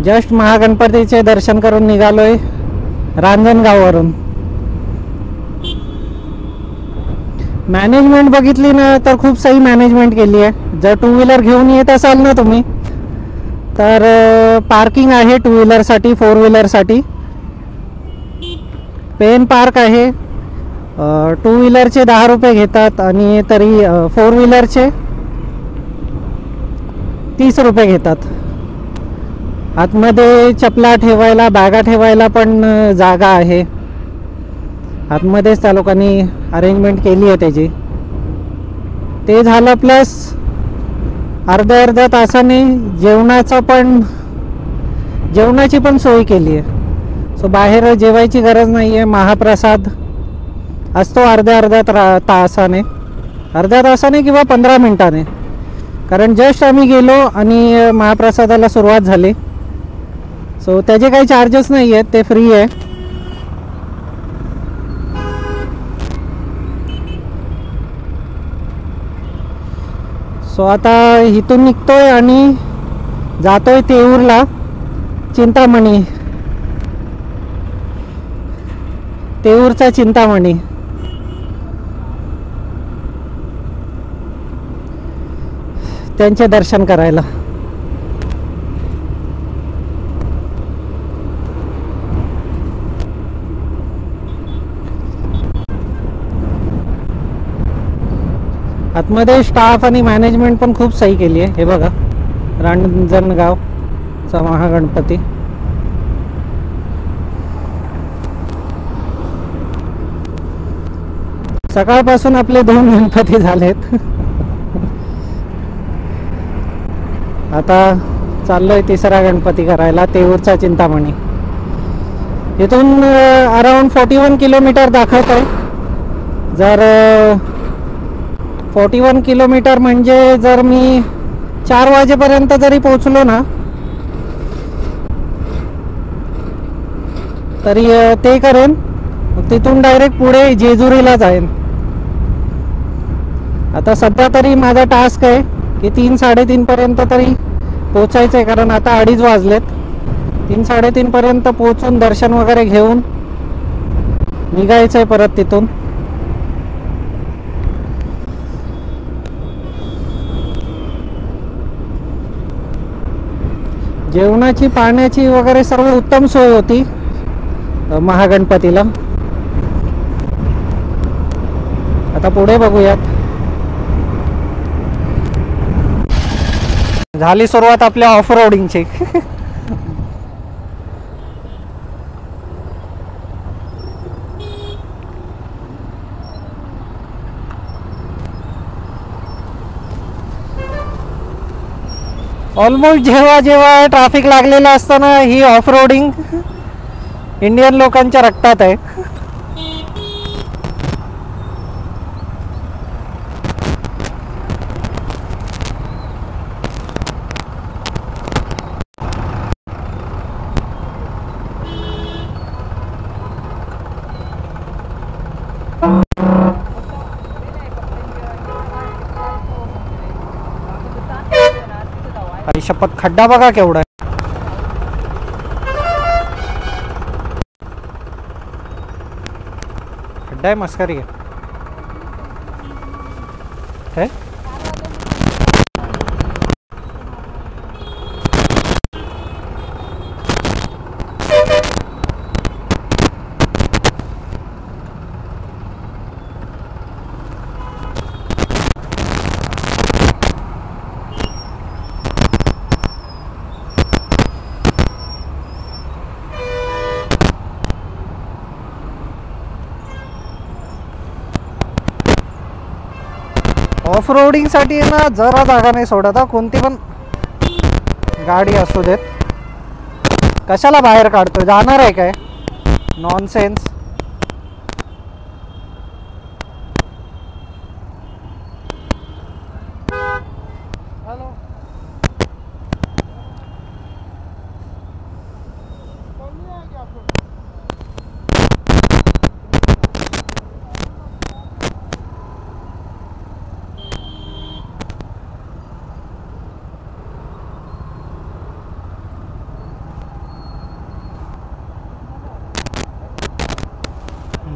Just महागणपतीचे दर्शन करून निघालोय रांजणगाववरून. Management बघितली ना तर खूप सही मॅनेजमेंट केली आहे. जर टू व्हीलर घेऊन येत असाल ना तुम्ही तर पार्किंग आहे टू व्हीलरसाठी, फोर व्हीलरसाठी पेन पार्क आहे. टू व्हीलरचे 10 रुपये घेतात आणि तरी फोर व्हीलरचे 30 रुपये घेतात. आतमध्ये चपला ठेवायला, बॅगा ठेवायला पण जागा आहे. आतमध्येच त्या लोकांनी अरेंजमेंट केली आहे त्याची. ते झालं प्लस अर्ध्या तासाने जेवणाची पण सोय केली आहे. सो बाहेर जेवायची गरज नाही आहे. महाप्रसाद असतो अर्ध्या तासाने किंवा 15 मिनिटाने. कारण जस्ट आम्ही गेलो आणि महाप्रसादाला सुरुवात झाली. सो त्याचे काही चार्जेस नाही आहेत, ते फ्री आहे. सो आता इथून निघतोय आणि जातोय तेऊरला. चिंतामणी, तेऊरचा चिंतामणी. त्यांचे दर्शन करायला. आतमध्ये स्टाफ आणि मॅनेजमेंट पण खूप सही केली आहे. हे बघा रांजणगावचा महागणपती. सकाळपासून आपले 2 गणपती झालेत. आता चाललोय तिसरा गणपती करायला, तेऊरचा चिंतामणी. इथून अराउंड 41 किलोमीटर दाखवत आहे. जर 41 किलोमीटर म्हणजे जर मी 4 वाजेपर्यंत जरी पोहोचलो ना तरी ते करेन. तिथून डायरेक्ट पुढे जेजुरीला जाईन. आता सध्या तरी माझा टास्क आहे की 3-3:30 पर्यंत तरी पोचायचं आहे. कारण आता 2:30 वाजलेत. 3-3:30 पर्यंत पोहोचून दर्शन वगैरे घेऊन निघायचं आहे परत तिथून. जेवणाची, पाण्याची वगैरे सर्व उत्तम सोय होती महागणपतीला. आता पुढे बघूयात. झाली सुरुवात आपल्या ऑफ रोडिंगची. ऑलमोस्ट जेव्हा ट्रॅफिक लागलेलं असतं ना, ही ऑफ रोडिंग इंडियन लोकांच्या रक्तात आहे. शपथ, खड्डा बघा केवढा आहे. खड्डा आहे, मस्करी आहे. ऑफ रोडिंग साठी ना जरा जागा नाही सोडत. कोणती पण गाडी असू देत. कशाला बाहेर काढतोय? जाणार आहे काय? नॉनसेन्स. हॅलो,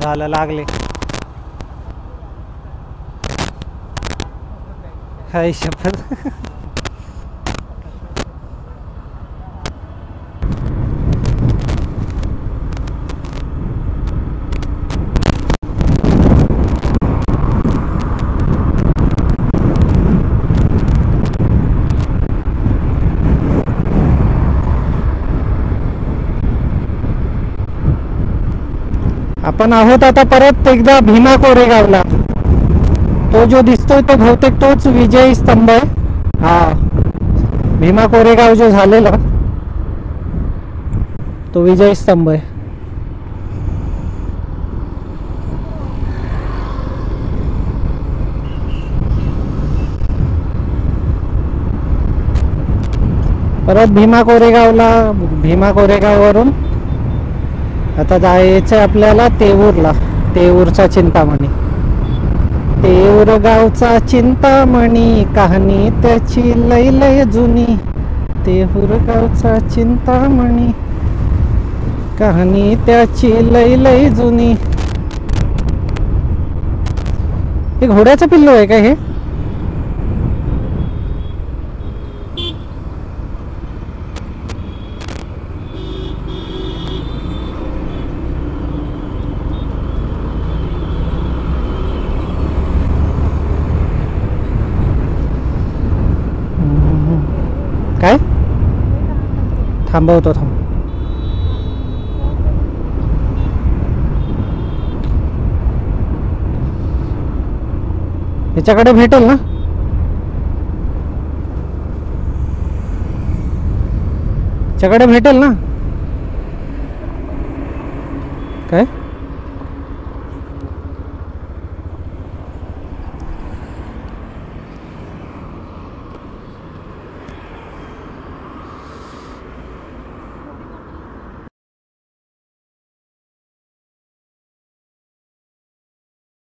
झालं, लागले. हाय शपथ. आपण आहोत आता परत एकदा भीमा कोरेगावला. तो जो दिसतोय तो बहुतेक तोच विजय स्तंभ आहे. हा, भीमा कोरेगाव जो झालेला तो विजय स्तंभ आहे. परत भीमा कोरेगाववरून आता जायचं आपल्याला तेऊरला. तेऊरचा चिंतामणी. तेऊर गावचा चिंतामणी, कहाणी त्याची लय लय जुनी. तेऊर गावचा चिंतामणी, कहाणी त्याची लय लय जुनी. हे घोड्याचं पिल्लू आहे का हे? काय थांबवतो, थांब. याच्याकडे भेटेल ना? याच्याकडे भेटेल ना? काय